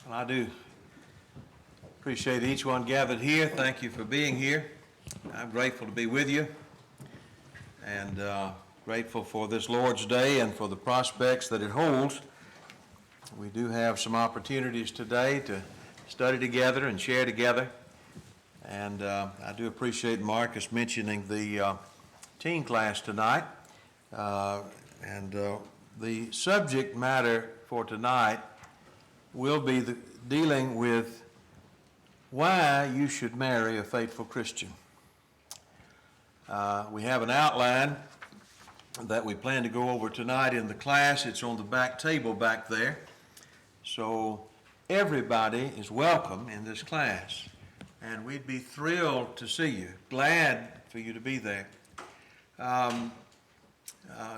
Well, I do appreciate each one gathered here. Thank you for being here. I'm grateful to be with you and grateful for this Lord's Day and for the prospects that it holds. We do have some opportunities today to study together and share together. And I do appreciate Marcus mentioning the teen class tonight. The subject matter for tonight will be dealing with why you should marry a faithful Christian. We have an outline that we plan to go over tonight in the class. It's on the back table back there. So everybody is welcome in this class. And we'd be thrilled to see you, glad for you to be there.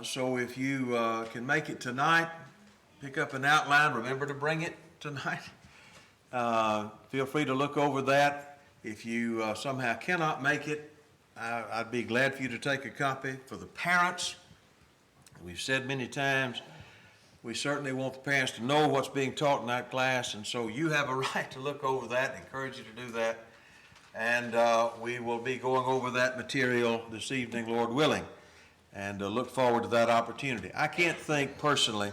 So if you can make it tonight, pick up an outline, remember to bring it tonight. Feel free to look over that. If you somehow cannot make it, I'd be glad for you to take a copy. For the parents, we've said many times, we certainly want the parents to know what's being taught in that class, and so you have a right to look over that. I encourage you to do that. And we will be going over that material this evening, Lord willing, and look forward to that opportunity. I can't think personally,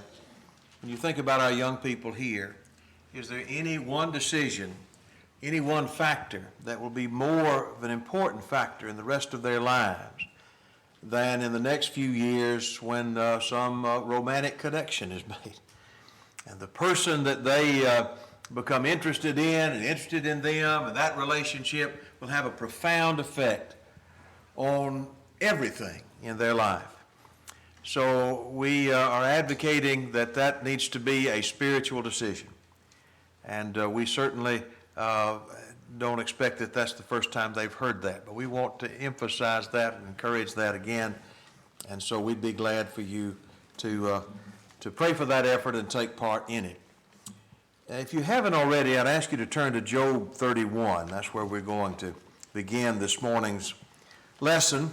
when you think about our young people here, is there any one decision, any one factor that will be more of an important factor in the rest of their lives than in the next few years when some romantic connection is made? And the person that they become interested in and interested in them, and that relationship will have a profound effect on everything in their life. So we are advocating that that needs to be a spiritual decision. And we certainly don't expect that that's the first time they've heard that. But we want to emphasize that and encourage that again. And so we'd be glad for you to pray for that effort and take part in it. If you haven't already, I'd ask you to turn to Job 31. That's where we're going to begin this morning's lesson.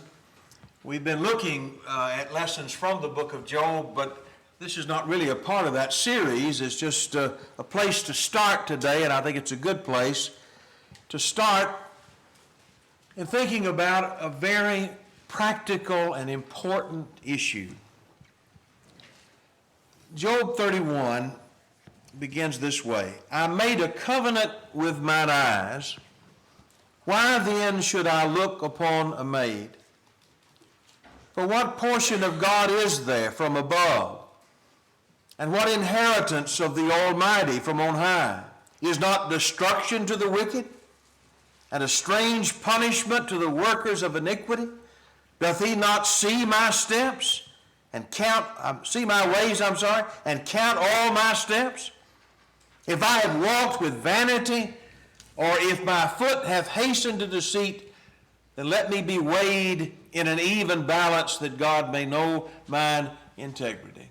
We've been looking at lessons from the book of Job, but this is not really a part of that series. It's just a place to start today, and I think it's a good place to start in thinking about a very practical and important issue. Job 31 begins this way: I made a covenant with mine eyes. Why then should I look upon a maid? For what portion of God is there from above? And what inheritance of the Almighty from on high? Is not destruction to the wicked, and a strange punishment to the workers of iniquity? Doth he not see my steps, and see my ways, and count all my steps? If I have walked with vanity, or if my foot hath hastened to deceit, then let me be weighed in an even balance, that God may know mine integrity.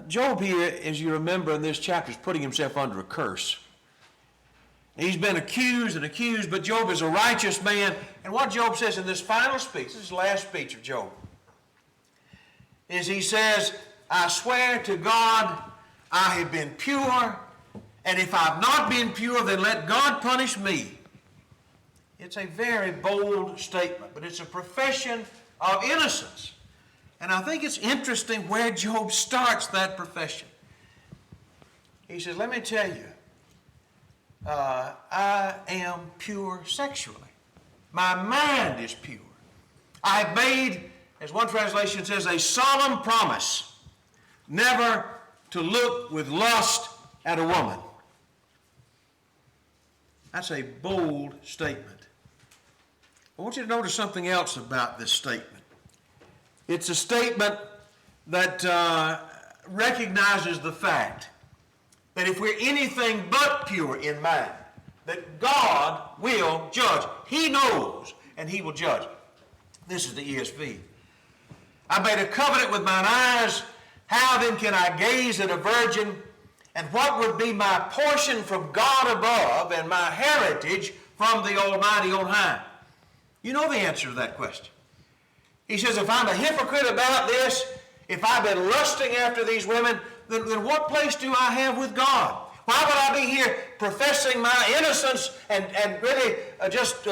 Job here, as you remember in this chapter, is putting himself under a curse. He's been accused and accused, but Job is a righteous man. And what Job says in this final speech, this is the last speech of Job, is he says, I swear to God, I have been pure, and if I've not been pure, then let God punish me. It's a very bold statement, but it's a profession of innocence. And I think it's interesting where Job starts that profession. He says, let me tell you, I am pure sexually. My mind is pure. I made, as one translation says, a solemn promise never to look with lust at a woman. That's a bold statement. I want you to notice something else about this statement. It's a statement that recognizes the fact that if we're anything but pure in mind, that God will judge. He knows, and he will judge. This is the ESV. I made a covenant with mine eyes. How then can I gaze at a virgin? And what would be my portion from God above and my heritage from the Almighty on high? You know the answer to that question. He says, if I'm a hypocrite about this, if I've been lusting after these women, then what place do I have with God? Why would I be here professing my innocence and really just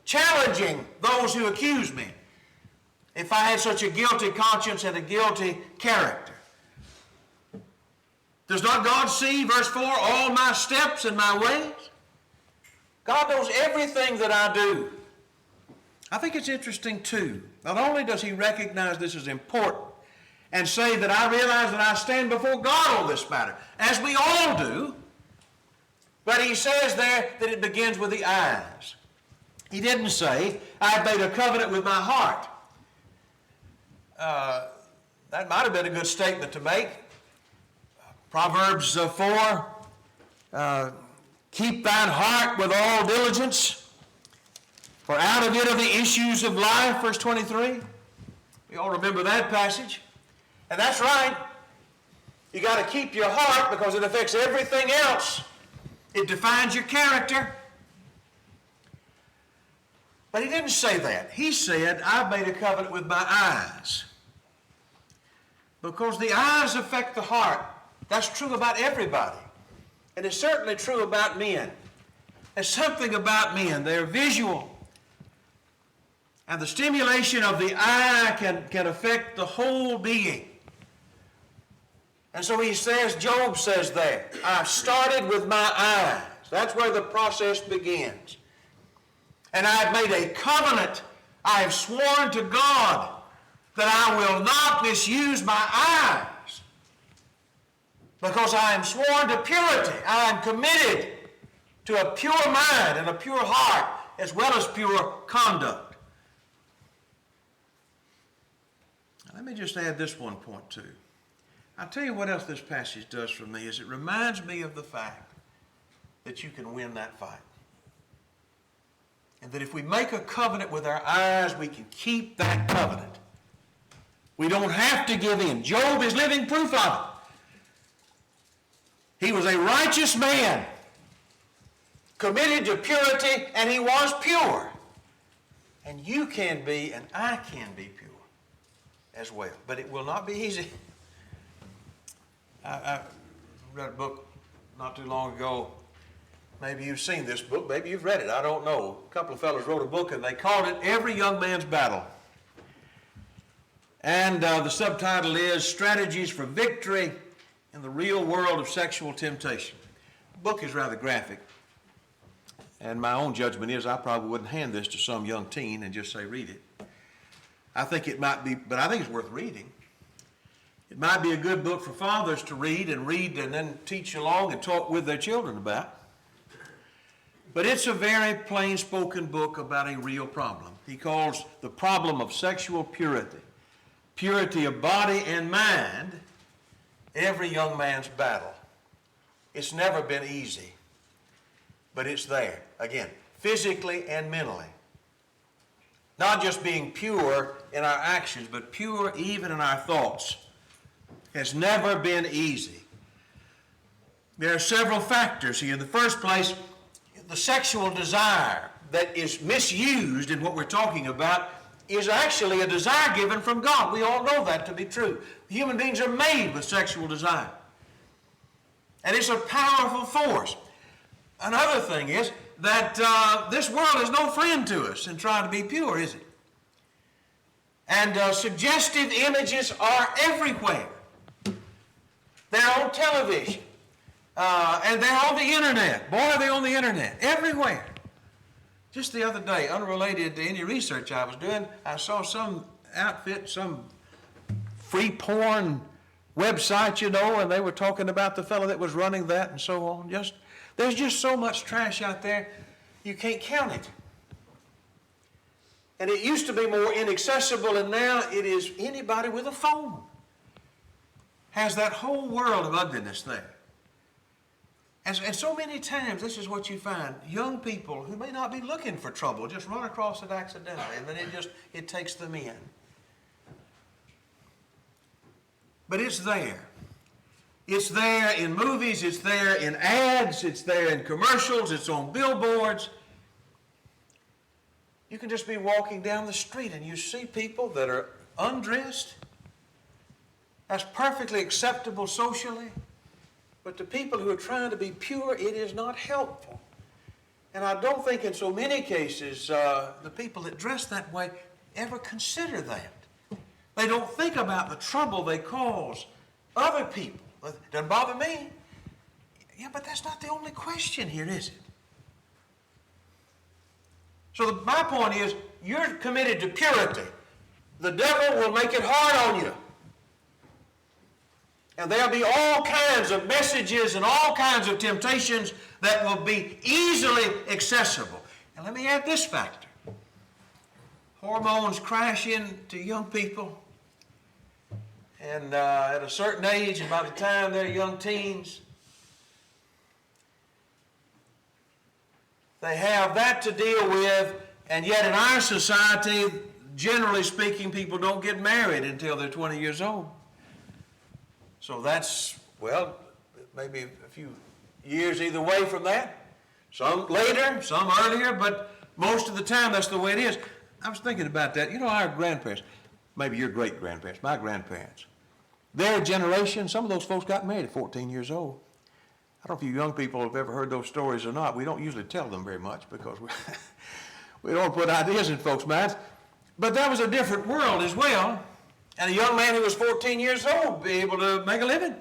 challenging those who accuse me if I had such a guilty conscience and a guilty character? Does not God see, verse 4, all my steps and my ways? God knows everything that I do. I think it's interesting too. Not only does he recognize this is important and say that I realize that I stand before God on this matter, as we all do, but he says there that it begins with the eyes. He didn't say, I've made a covenant with my heart. That might have been a good statement to make. Proverbs 4, keep thine heart with all diligence, for out of it are the issues of life, verse 23. We all remember that passage. And that's right. You got to keep your heart because it affects everything else. It defines your character. But he didn't say that. He said, I've made a covenant with my eyes. Because the eyes affect the heart. That's true about everybody. And it's certainly true about men. There's something about men. They're visual. And the stimulation of the eye can affect the whole being. And so he says, Job says there, I've started with my eyes. That's where the process begins. And I've made a covenant. I have sworn to God that I will not misuse my eyes because I am sworn to purity. I am committed to a pure mind and a pure heart as well as pure conduct. Now, let me just add this one point too. I'll tell you what else this passage does for me is it reminds me of the fact that you can win that fight. And that if we make a covenant with our eyes, we can keep that covenant. We don't have to give in. Job is living proof of it. He was a righteous man, committed to purity, and he was pure. And you can be, and I can be pure as well. But it will not be easy. I read a book not too long ago. Maybe you've seen this book. Maybe you've read it. I don't know. A couple of fellows wrote a book and they called it Every Young Man's Battle. And the subtitle is Strategies for Victory in the Real World of Sexual Temptation. The book is rather graphic. And my own judgment is I probably wouldn't hand this to some young teen and just say, read it. I think it might be, but I think it's worth reading. It might be a good book for fathers to read and then teach along and talk with their children about. But it's a very plain-spoken book about a real problem. He calls the problem of sexual purity, purity of body and mind, every young man's battle. It's never been easy, but it's there. Again, physically and mentally. Not just being pure in our actions, but pure even in our thoughts. Has never been easy. There are several factors here. In the first place, the sexual desire that is misused in what we're talking about is actually a desire given from God. We all know that to be true. Human beings are made with sexual desire. And it's a powerful force. Another thing is that this world is no friend to us in trying to be pure, is it? And suggestive images are everywhere. They're on television. And they're on the internet. Boy, are they on the internet. Everywhere. Just the other day, unrelated to any research I was doing, I saw some outfit, some free porn website, and they were talking about the fellow that was running that and so on. There's just so much trash out there, you can't count it. And it used to be more inaccessible, and now it is anybody with a phone has that whole world of ugliness there. And so many times, this is what you find. Young people who may not be looking for trouble just run across it accidentally, and then it takes them in. But it's there. It's there in movies, it's there in ads, it's there in commercials, it's on billboards. You can just be walking down the street and you see people that are undressed. That's perfectly acceptable socially. But to people who are trying to be pure, it is not helpful. And I don't think in so many cases the people that dress that way ever consider that. They don't think about the trouble they cause other people. It doesn't bother me. Yeah, but that's not the only question here, is it? So my point is, you're committed to purity. The devil will make it hard on you. And there'll be all kinds of messages and all kinds of temptations that will be easily accessible. And let me add this factor. Hormones crash into young people. And at a certain age, and by the time they're young teens, they have that to deal with, and yet in our society, generally speaking, people don't get married until they're 20 years old. So that's, well, maybe a few years either way from that. Some later, some earlier, but most of the time that's the way it is. I was thinking about that. You know, our grandparents, maybe your great-grandparents, my grandparents, their generation, some of those folks got married at 14 years old. I don't know if you young people have ever heard those stories or not. We don't usually tell them very much because we don't put ideas in folks' minds. But that was a different world as well. And a young man who was 14 years old be able to make a living.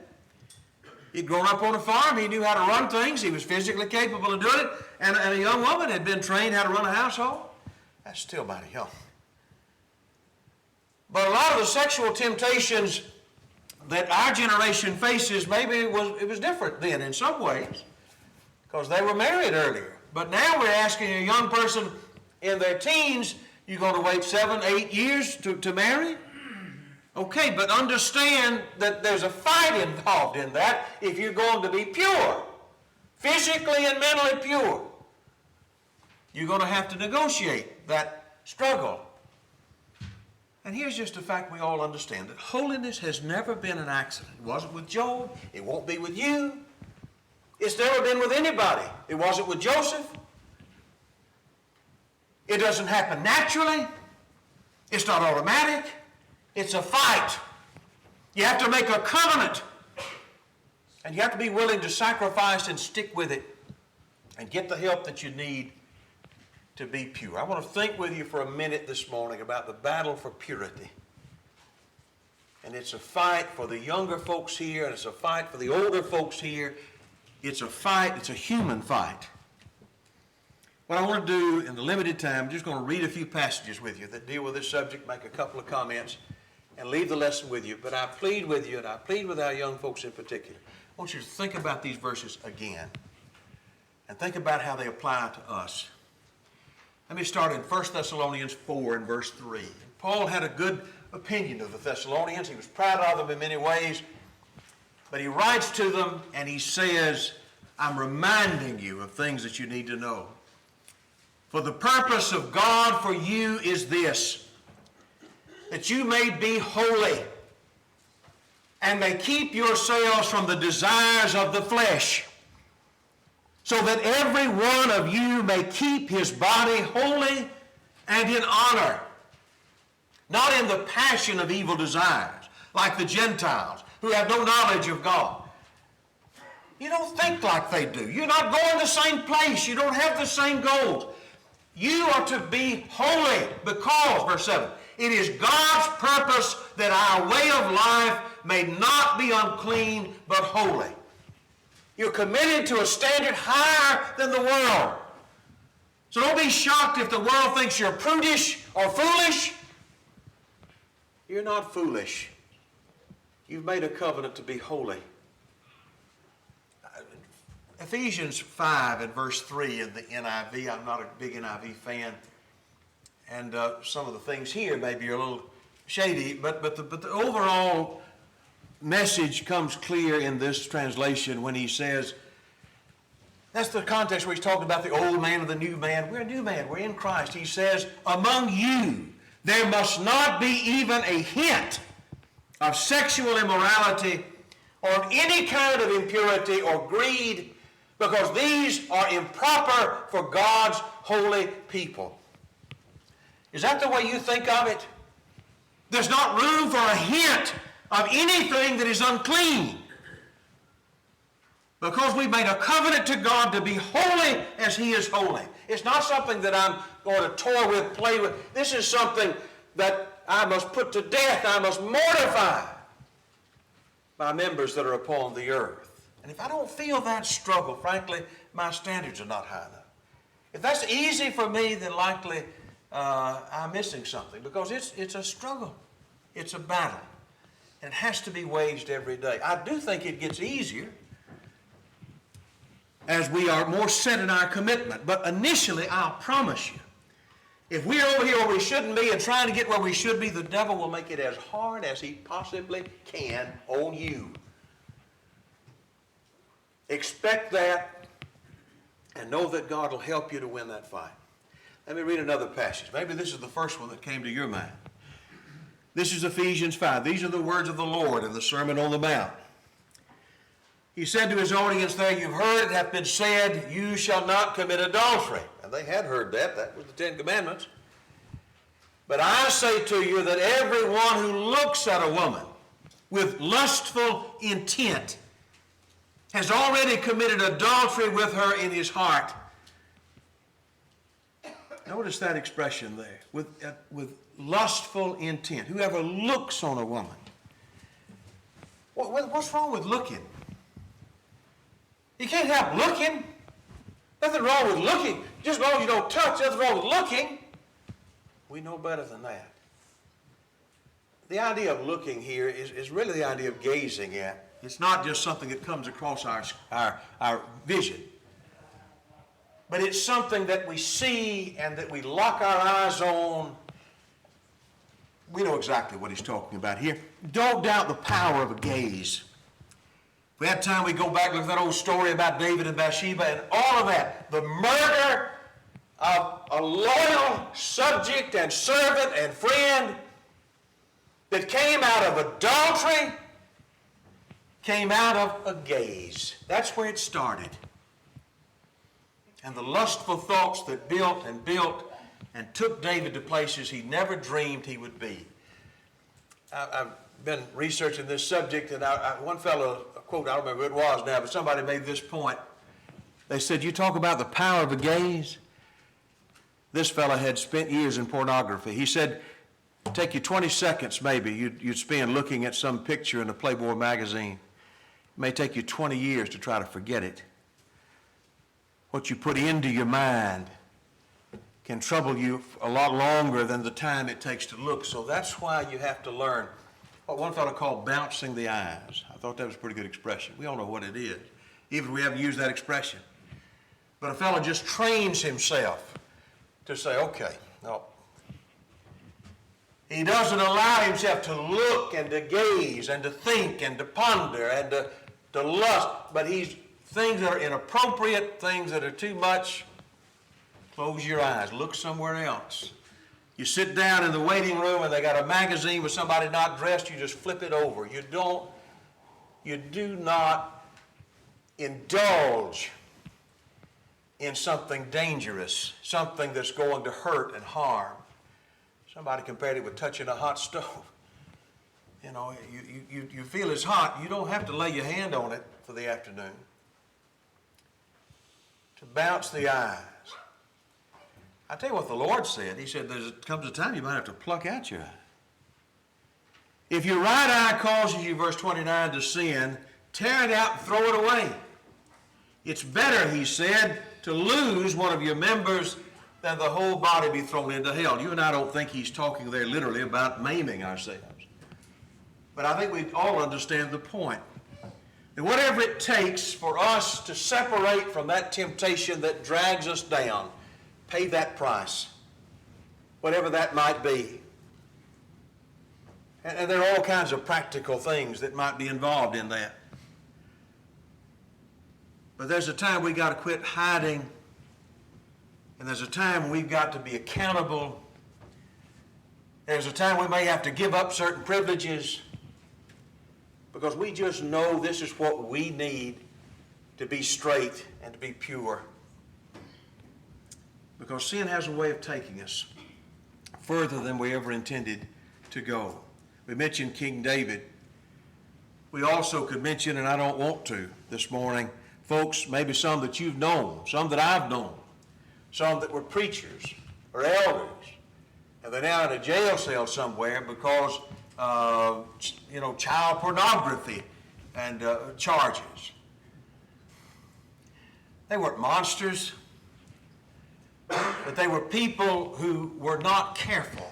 He'd grown up on a farm. He knew how to run things. He was physically capable of doing it. And a young woman had been trained how to run a household. That's still mighty young. But a lot of the sexual temptations that our generation faces, maybe it was different then in some ways because they were married earlier. But now we're asking a young person in their teens, you're going to wait 7, 8 years to marry? Okay, but understand that there's a fight involved in that if you're going to be pure, physically and mentally pure. You're going to have to negotiate that struggle. And here's just a fact we all understand, that holiness has never been an accident. It wasn't with Job. It won't be with you. It's never been with anybody. It wasn't with Joseph. It doesn't happen naturally. It's not automatic. It's a fight. You have to make a covenant. And you have to be willing to sacrifice and stick with it and get the help that you need to be pure. I want to think with you for a minute this morning about the battle for purity. And it's a fight for the younger folks here, and it's a fight for the older folks here. It's a fight, it's a human fight. What I want to do in the limited time, I'm just going to read a few passages with you that deal with this subject, make a couple of comments, and leave the lesson with you. But I plead with you, and I plead with our young folks in particular. I want you to think about these verses again, and think about how they apply to us. Let me start in 1 Thessalonians 4 and verse 3. Paul had a good opinion of the Thessalonians. He was proud of them in many ways. But he writes to them and he says, I'm reminding you of things that you need to know. For the purpose of God for you is this, that you may be holy and may keep yourselves from the desires of the flesh, so that every one of you may keep his body holy and in honor, not in the passion of evil desires, like the Gentiles who have no knowledge of God. You don't think like they do. You're not going the same place. You don't have the same goals. You are to be holy because, verse 7, it is God's purpose that our way of life may not be unclean but holy. You're committed to a standard higher than the world. So don't be shocked if the world thinks you're prudish or foolish. You're not foolish. You've made a covenant to be holy. Ephesians 5 and verse 3 in the NIV. I'm not a big NIV fan. And some of the things here maybe are a little shady, but the overall message comes clear in this translation when he says, that's the context where he's talking about the old man and the new man. We're a new man. We're in Christ. He says, among you there must not be even a hint of sexual immorality or any kind of impurity or greed, because these are improper for God's holy people. Is that the way you think of it? There's not room for a hint of anything that is unclean. Because we made a covenant to God to be holy as He is holy. It's not something that I'm going to toy with, play with. This is something that I must put to death. I must mortify my members that are upon the earth. And if I don't feel that struggle, frankly, my standards are not high enough. If that's easy for me, then likely I'm missing something, because it's a struggle. It's a battle. And it has to be waged every day. I do think it gets easier as we are more set in our commitment. But initially, I'll promise you, if we're over here where we shouldn't be and trying to get where we should be, the devil will make it as hard as he possibly can on you. Expect that and know that God will help you to win that fight. Let me read another passage. Maybe this is the first one that came to your mind. This is Ephesians 5. These are the words of the Lord in the Sermon on the Mount. He said to his audience there, "You've heard it hath been said, you shall not commit adultery." And they had heard that. That was the Ten Commandments. "But I say to you that everyone who looks at a woman with lustful intent has already committed adultery with her in his heart." Notice that expression there, with lustful intent. Whoever looks on a woman. What's wrong with looking? You can't help looking. Nothing wrong with looking. Just as long as you don't touch, nothing wrong with looking. We know better than that. The idea of looking here is really the idea of gazing at. It's not just something that comes across our vision. But it's something that we see and that we lock our eyes on. We know exactly what he's talking about here. Don't doubt the power of a gaze. If we had time, we'd go back and look at that old story about David and Bathsheba and all of that. The murder of a loyal subject and servant and friend that came out of adultery, came out of a gaze. That's where it started. And the lustful thoughts that built and took David to places he never dreamed he would be. I've been researching this subject, and one fellow, a quote, I don't remember who it was now, but somebody made this point. They said, "You talk about the power of a gaze." This fellow had spent years in pornography. He said, take you 20 seconds maybe you'd spend looking at some picture in a Playboy magazine. It may take you 20 years to try to forget it. What you put into your mind can trouble you a lot longer than the time it takes to look. So that's why you have to learn what one fellow called bouncing the eyes. I thought that was a pretty good expression. We all know what it is, even if we haven't used that expression. But a fellow just trains himself to say, okay, no. He doesn't allow himself to look and to gaze and to think and to ponder and to lust, but things that are inappropriate, things that are too much, close your eyes, look somewhere else. You sit down in the waiting room and they got a magazine with somebody not dressed, you just flip it over. You do not indulge in something dangerous, something that's going to hurt and harm. Somebody compared it with touching a hot stove. You know, you feel it's hot, you don't have to lay your hand on it for the afternoon. To bounce the eyes. I tell you what the Lord said. He said there comes a time you might have to pluck out your eye. If your right eye causes you, verse 29, to sin, tear it out and throw it away. It's better, he said, to lose one of your members than the whole body be thrown into hell. You and I don't think he's talking there literally about maiming ourselves. But I think we all understand the point. That whatever it takes for us to separate from that temptation that drags us down, pay that price, whatever that might be. And there are all kinds of practical things that might be involved in that. But there's a time we got to quit hiding, and there's a time we've got to be accountable. There's a time we may have to give up certain privileges because we just know this is what we need to be straight and to be pure. Because sin has a way of taking us further than we ever intended to go. We mentioned King David. We also could mention, and I don't want to this morning, folks, maybe some that you've known, some that I've known, some that were preachers or elders, and they're now in a jail cell somewhere because of, child pornography and charges. They weren't monsters, but they were people who were not careful.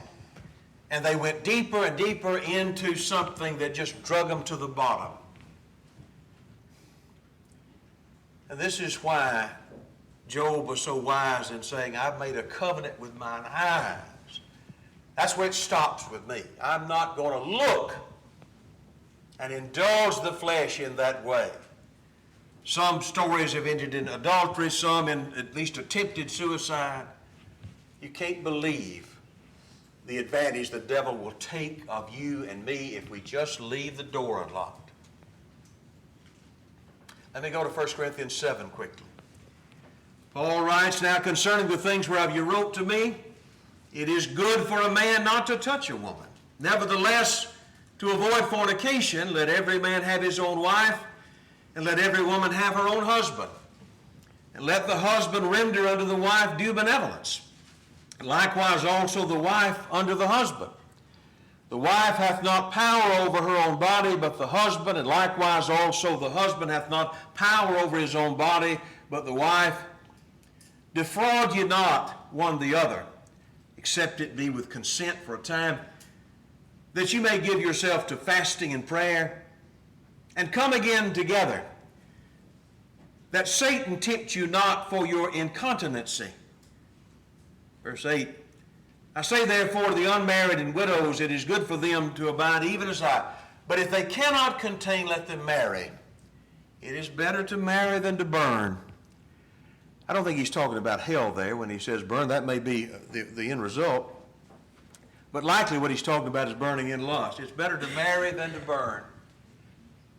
And they went deeper and deeper into something that just drug them to the bottom. And this is why Job was so wise in saying, I've made a covenant with mine eyes. That's where it stops with me. I'm not going to look and indulge the flesh in that way. Some stories have ended in adultery, some in at least attempted suicide. You can't believe the advantage the devil will take of you and me if we just leave the door unlocked. Let me go to 1 Corinthians 7 quickly. Paul writes, now concerning the things whereof you wrote to me, it is good for a man not to touch a woman. Nevertheless, to avoid fornication, let every man have his own wife, and let every woman have her own husband. And let the husband render unto the wife due benevolence. And likewise also the wife unto the husband. The wife hath not power over her own body, but the husband, and likewise also the husband hath not power over his own body, but the wife. Defraud ye not one the other, except it be with consent for a time, that you may give yourself to fasting and prayer, and come again together, that Satan tempt you not for your incontinency. Verse 8, I say therefore to the unmarried and widows, it is good for them to abide even as I. But if they cannot contain, let them marry. It is better to marry than to burn. I don't think he's talking about hell there when he says burn. That may be the end result. But likely what he's talking about is burning in lust. It's better to marry than to burn.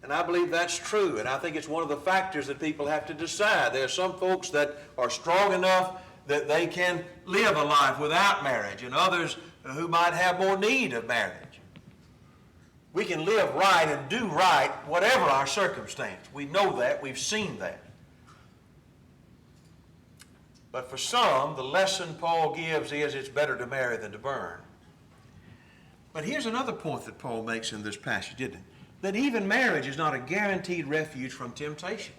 And I believe that's true. And I think it's one of the factors that people have to decide. There are some folks that are strong enough that they can live a life without marriage, and others who might have more need of marriage. We can live right and do right whatever our circumstance. We know that. We've seen that. But for some, the lesson Paul gives is it's better to marry than to burn. But here's another point that Paul makes in this passage, isn't it? That even marriage is not a guaranteed refuge from temptation.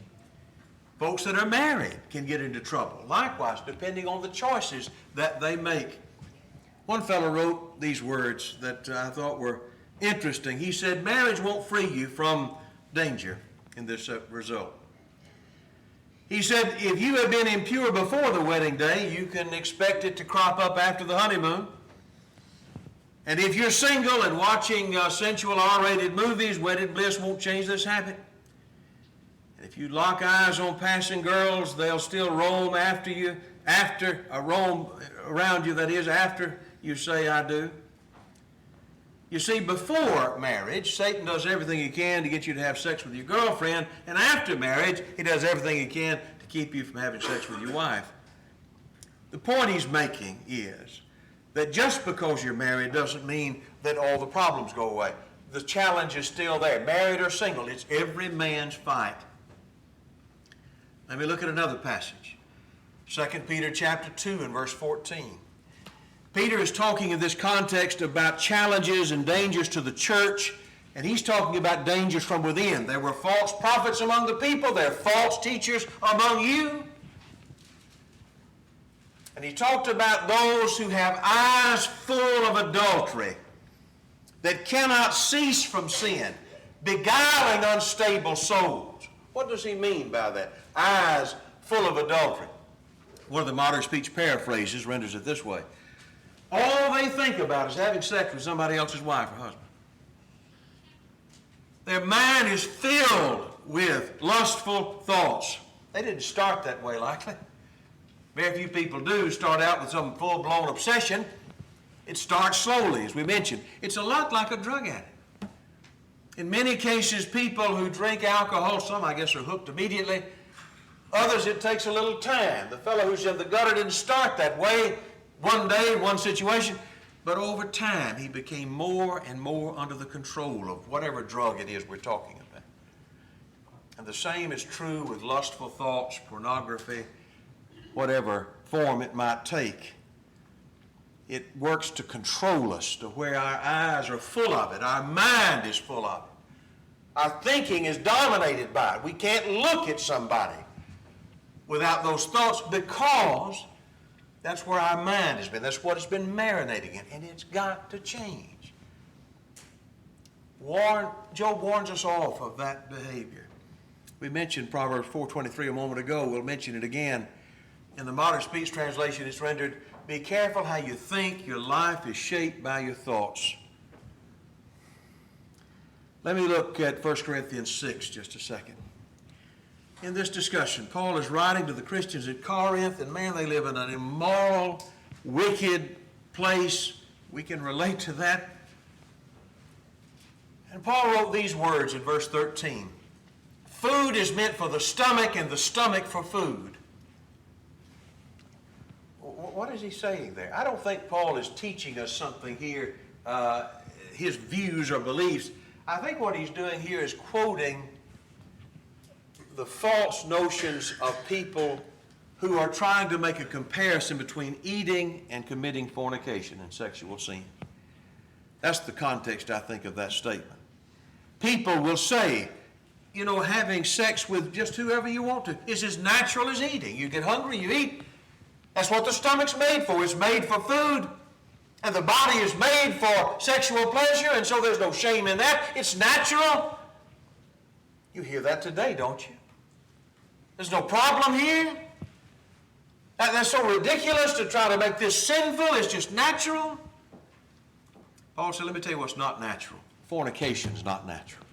Folks that are married can get into trouble. Likewise, depending on the choices that they make. One fellow wrote these words that I thought were interesting. He said, marriage won't free you from danger in this result. He said, if you have been impure before the wedding day, you can expect it to crop up after the honeymoon. And if you're single and watching sensual R-rated movies, wedded bliss won't change this habit. And if you lock eyes on passing girls, they'll still roam after you, roam around you, that is, after you say, I do. You see, before marriage, Satan does everything he can to get you to have sex with your girlfriend, and after marriage, he does everything he can to keep you from having sex with your wife. The point he's making is that just because you're married doesn't mean that all the problems go away. The challenge is still there. Married or single, it's every man's fight. Let me look at another passage. 2 Peter chapter 2 and verse 14. Peter is talking in this context about challenges and dangers to the church, and he's talking about dangers from within. There were false prophets among the people. There are false teachers among you. And he talked about those who have eyes full of adultery, that cannot cease from sin, beguiling unstable souls. What does he mean by that? Eyes full of adultery. One of the modern speech paraphrases renders it this way. All they think about is having sex with somebody else's wife or husband. Their mind is filled with lustful thoughts. They didn't start that way likely. Very few people do start out with some full-blown obsession. It starts slowly, as we mentioned. It's a lot like a drug addict. In many cases, people who drink alcohol, some I guess are hooked immediately. Others, it takes a little time. The fellow who's in the gutter didn't start that way, one day, one situation. But over time, he became more and more under the control of whatever drug it is we're talking about. And the same is true with lustful thoughts, pornography, whatever form it might take. It works to control us to where our eyes are full of it. Our mind is full of it. Our thinking is dominated by it. We can't look at somebody without those thoughts because that's where our mind has been. That's what it's been marinating in, and it's got to change. Job warns us off of that behavior. We mentioned Proverbs 4:23 a moment ago. We'll mention it again. In the Modern Speech Translation, it's rendered, "Be careful how you think. Your life is shaped by your thoughts." Let me look at 1 Corinthians 6 just a second. In this discussion, Paul is writing to the Christians at Corinth, and man, they live in an immoral, wicked place. We can relate to that. And Paul wrote these words in verse 13. Food is meant for the stomach, and the stomach for food. What is he saying there? I don't think Paul is teaching us something here, his views or beliefs. I think what he's doing here is quoting the false notions of people who are trying to make a comparison between eating and committing fornication and sexual sin. That's the context, I think, of that statement. People will say, you know, having sex with just whoever you want to is as natural as eating. You get hungry, you eat. That's what the stomach's made for. It's made for food. And the body is made for sexual pleasure, and so there's no shame in that. It's natural. You hear that today, don't you? There's no problem here. That's so ridiculous to try to make this sinful. It's just natural. Paul said, let me tell you what's not natural. Fornication is not natural.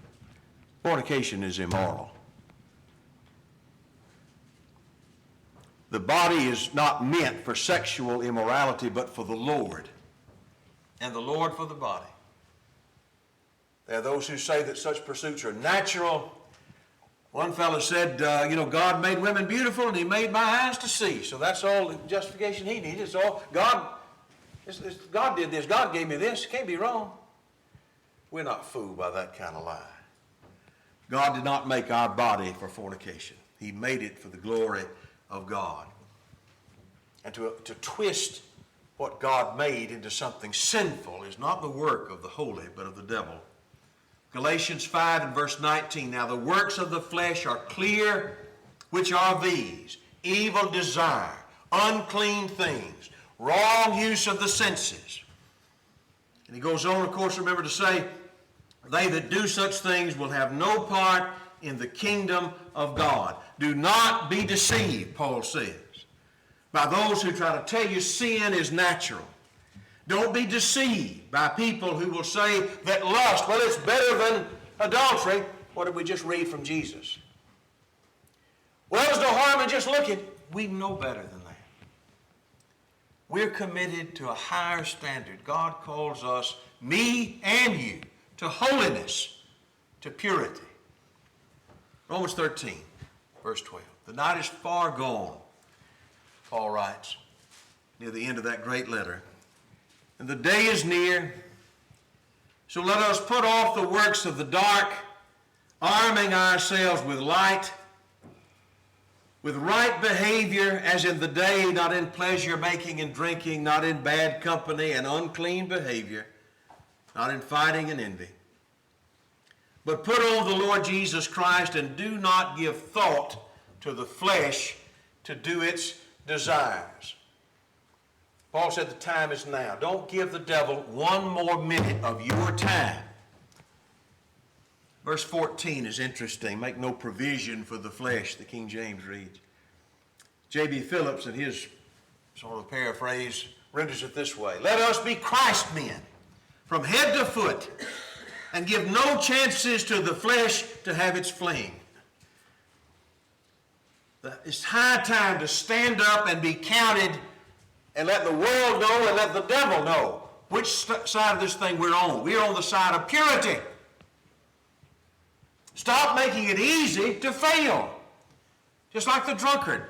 Fornication is immoral. The body is not meant for sexual immorality, but for the Lord. And the Lord for the body. There are those who say that such pursuits are natural. One fellow said, God made women beautiful and he made my eyes to see. So that's all the justification he needed. It's all God did this. God gave me this. Can't be wrong. We're not fooled by that kind of lie. God did not make our body for fornication. He made it for the glory of God. And to twist what God made into something sinful is not the work of the holy, but of the devil. Galatians 5 and verse 19, now the works of the flesh are clear, which are these: evil desire, unclean things, wrong use of the senses. And he goes on, of course, remember to say, they that do such things will have no part in the kingdom of God. Do not be deceived, Paul says, by those who try to tell you sin is natural. Don't be deceived by people who will say that lust, well, it's better than adultery. What did we just read from Jesus? Well, there's no harm in just looking. We know better than that. We're committed to a higher standard. God calls us, me and you, to holiness, to purity. Romans 13, verse 12. The night is far gone, Paul writes, near the end of that great letter. And the day is near. So let us put off the works of the dark, arming ourselves with light, with right behavior as in the day, not in pleasure making and drinking, not in bad company and unclean behavior, not in fighting and envy. But put on the Lord Jesus Christ and do not give thought to the flesh to do its desires. Paul said the time is now. Don't give the devil one more minute of your time. Verse 14 is interesting. Make no provision for the flesh, the King James reads. J.B. Phillips, in his sort of paraphrase, renders it this way. Let us be Christ men from head to foot and give no chances to the flesh to have its fling. It's high time to stand up and be counted and let the world know and let the devil know which side of this thing we're on. We're on the side of purity. Stop making it easy to fail. Just like the drunkard.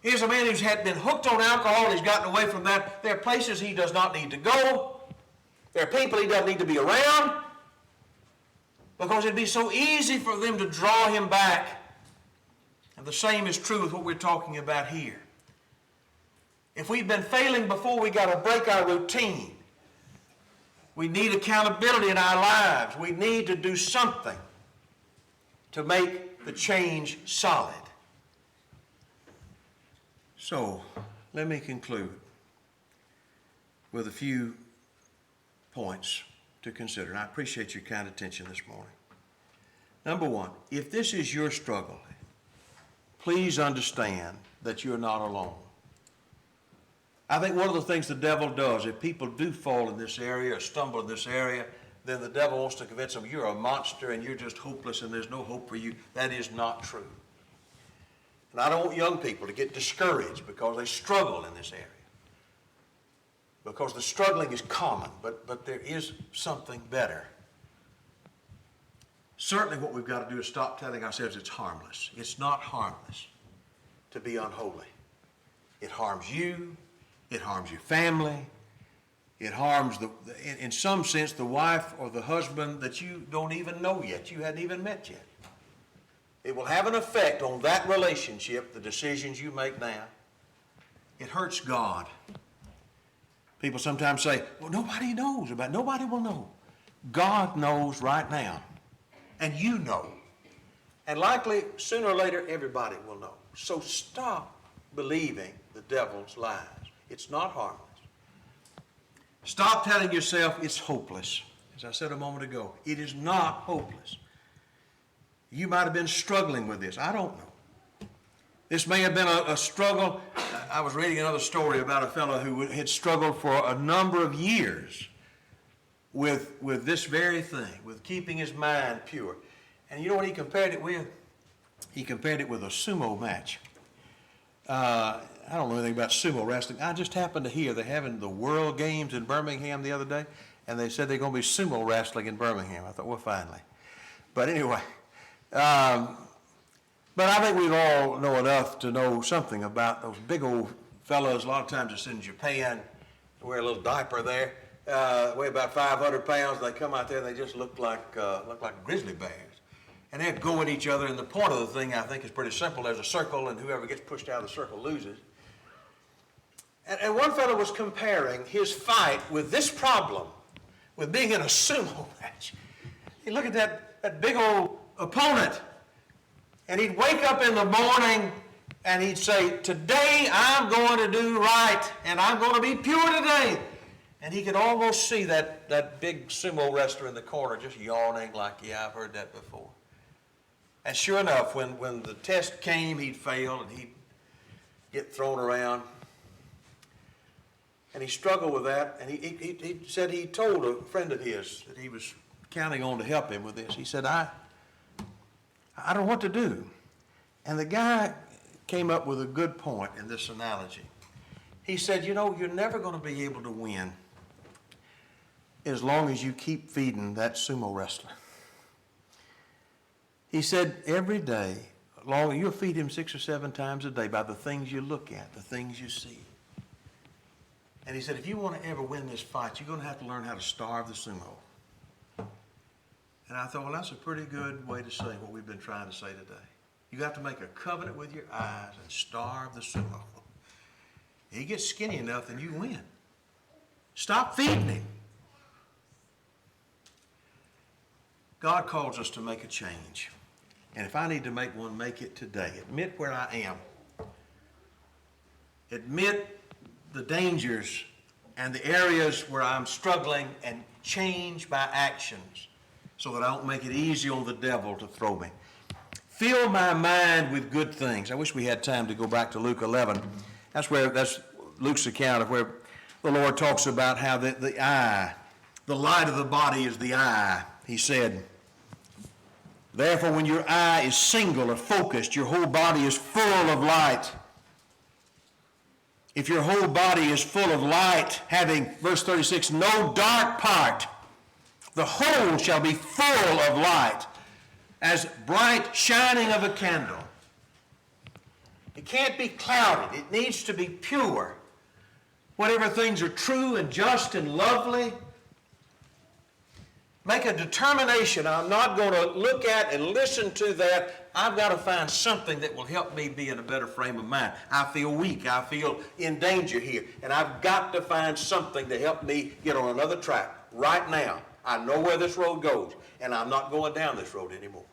Here's a man who's been hooked on alcohol. He's gotten away from that. There are places he does not need to go. There are people he doesn't need to be around. because it'd be so easy for them to draw him back. And the same is true with what we're talking about here. If we've been failing before, we got to break our routine. We need accountability in our lives. We need to do something to make the change solid. So, let me conclude with a few points to consider. And I appreciate your kind attention this morning. Number one, if this is your struggle, please understand that you're not alone. I think one of the things the devil does, if people do fall in this area or stumble in this area, then the devil wants to convince them you're a monster and you're just hopeless and there's no hope for you. That is not true. And I don't want young people to get discouraged because they struggle in this area. Because the struggling is common, but there is something better. Certainly what we've got to do is stop telling ourselves it's harmless. It's not harmless to be unholy. It harms you. It harms your family. It harms, in some sense, the wife or the husband that you don't even know yet, you hadn't even met yet. It will have an effect on that relationship, the decisions you make now. It hurts God. People sometimes say, well, nobody knows about it. Nobody will know. God knows right now. And you know. And likely, sooner or later, everybody will know. So stop believing the devil's lies. It's not harmless. Stop telling yourself it's hopeless. As I said a moment ago, it is not hopeless. You might have been struggling with this. I don't know. This may have been a struggle. I was reading another story about a fellow who had struggled for a number of years with this very thing, with keeping his mind pure. And you know what he compared it with? He compared it with a sumo match. I don't know anything about sumo wrestling. I just happened to hear they're having the World Games in Birmingham the other day, and they said they're going to be sumo wrestling in Birmingham. I thought, well, finally. But anyway, but I think we all know enough to know something about those big old fellows. A lot of times it's in Japan. They wear a little diaper there. Weigh about 500 pounds. They come out there and they just look like grizzly bears. And they're going at each other. And the point of the thing, I think, is pretty simple. There's a circle, and whoever gets pushed out of the circle loses. And one fellow was comparing his fight with this problem, with being in a sumo match. You look at that big old opponent, and he'd wake up in the morning and he'd say, today I'm going to do right, and I'm going to be pure today. And he could almost see that big sumo wrestler in the corner just yawning like, yeah, I've heard that before. And sure enough, when the test came, he'd fail and he'd get thrown around. And he struggled with that, and he said he told a friend of his that he was counting on to help him with this. He said, I don't know what to do. And the guy came up with a good point in this analogy. He said, you know, you're never going to be able to win as long as you keep feeding that sumo wrestler. He said, every day, you'll feed him 6 or 7 times a day by the things you look at, the things you see. And he said, if you want to ever win this fight, you're going to have to learn how to starve the sumo. And I thought, well, that's a pretty good way to say what we've been trying to say today. You have to make a covenant with your eyes and starve the sumo. He gets skinny enough, and you win. Stop feeding him. God calls us to make a change. And if I need to make one, make it today. Admit where I am. Admit the dangers and the areas where I'm struggling, and change my actions so that I don't make it easy on the devil to throw me. Fill my mind with good things. I wish we had time to go back to Luke 11. That's Luke's account of where the Lord talks about how the eye, the light of the body is the eye. He said, therefore, when your eye is single or focused, your whole body is full of light. If your whole body is full of light, having, verse 36, no dark part, the whole shall be full of light, as bright shining of a candle. It can't be clouded. It needs to be pure. Whatever things are true and just and lovely, Make a determination. I'm not going to look at and listen to that. I've got to find something that will help me be in a better frame of mind. I feel weak. I feel in danger here. And I've got to find something to help me get on another track. Right now, I know where this road goes, and I'm not going down this road anymore.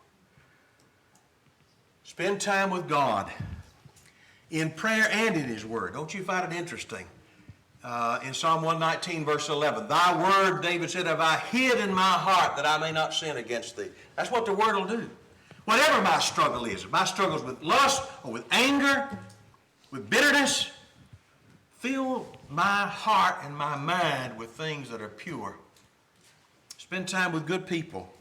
Spend time with God in prayer and in His Word. Don't you find it interesting? In Psalm 119, verse 11, Thy word, David said, have I hid in my heart that I may not sin against Thee. That's what the Word will do. Whatever my struggle is, if my struggle is with lust or with anger, with bitterness, fill my heart and my mind with things that are pure. Spend time with good people.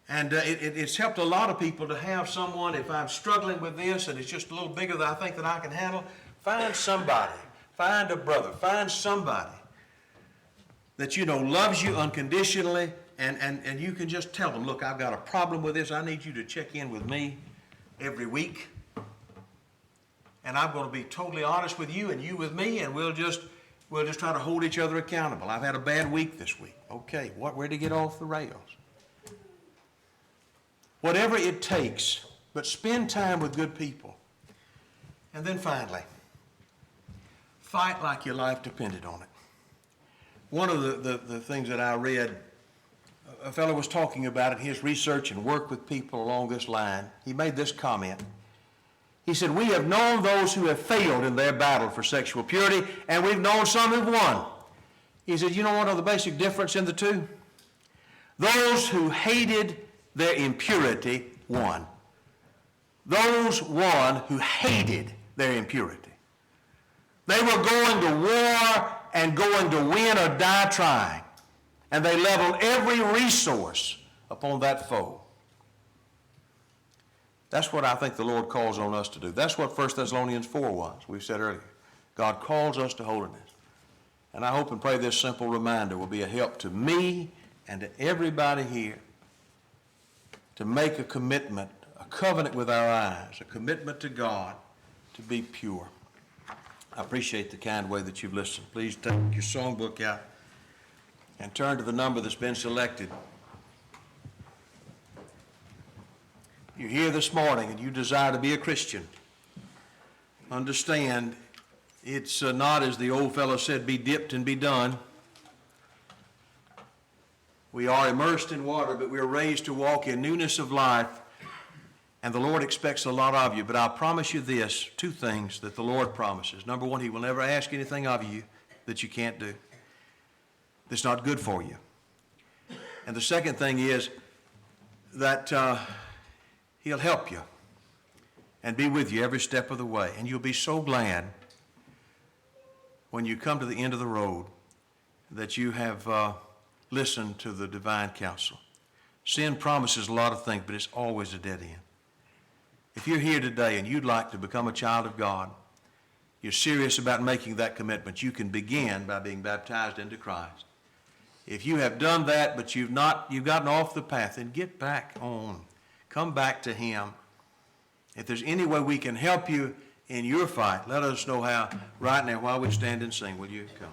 And it's helped a lot of people to have someone, if I'm struggling with this and it's just a little bigger than I think that I can handle, find somebody. Find a brother. Find somebody that you know loves you unconditionally, and you can just tell them, look, I've got a problem with this. I need you to check in with me every week. And I'm going to be totally honest with you and you with me, and we'll just try to hold each other accountable. I've had a bad week this week. Okay, where to get off the rails? Whatever it takes, but spend time with good people. And then finally, fight like your life depended on it. One of the things that I read, a fellow was talking about in his research and work with people along this line. He made this comment. He said, we have known those who have failed in their battle for sexual purity, and we've known some who've won. He said, you know what the basic difference in the two? Those who hated their impurity won. Those won who hated their impurity. They were going to war and going to win or die trying. And they leveled every resource upon that foe. That's what I think the Lord calls on us to do. That's what 1 Thessalonians 4 was, we said earlier. God calls us to holiness. And I hope and pray this simple reminder will be a help to me and to everybody here to make a commitment, a covenant with our eyes, a commitment to God to be pure. I appreciate the kind way that you've listened. Please take your songbook out and turn to the number that's been selected. You're here this morning and you desire to be a Christian. Understand, it's not, as the old fellow said, be dipped and be done. We are immersed in water, but we are raised to walk in newness of life. And the Lord expects a lot of you. But I'll promise you this, two things that the Lord promises. Number one, He will never ask anything of you that you can't do, that's not good for you. And the second thing is that He'll help you and be with you every step of the way. And you'll be so glad when you come to the end of the road that you have listened to the divine counsel. Sin promises a lot of things, but it's always a dead end. If you're here today and you'd like to become a child of God, you're serious about making that commitment, you can begin by being baptized into Christ. If you have done that, but you've gotten off the path, then get back on. Come back to Him. If there's any way we can help you in your fight, let us know how right now while we stand and sing. Will you come?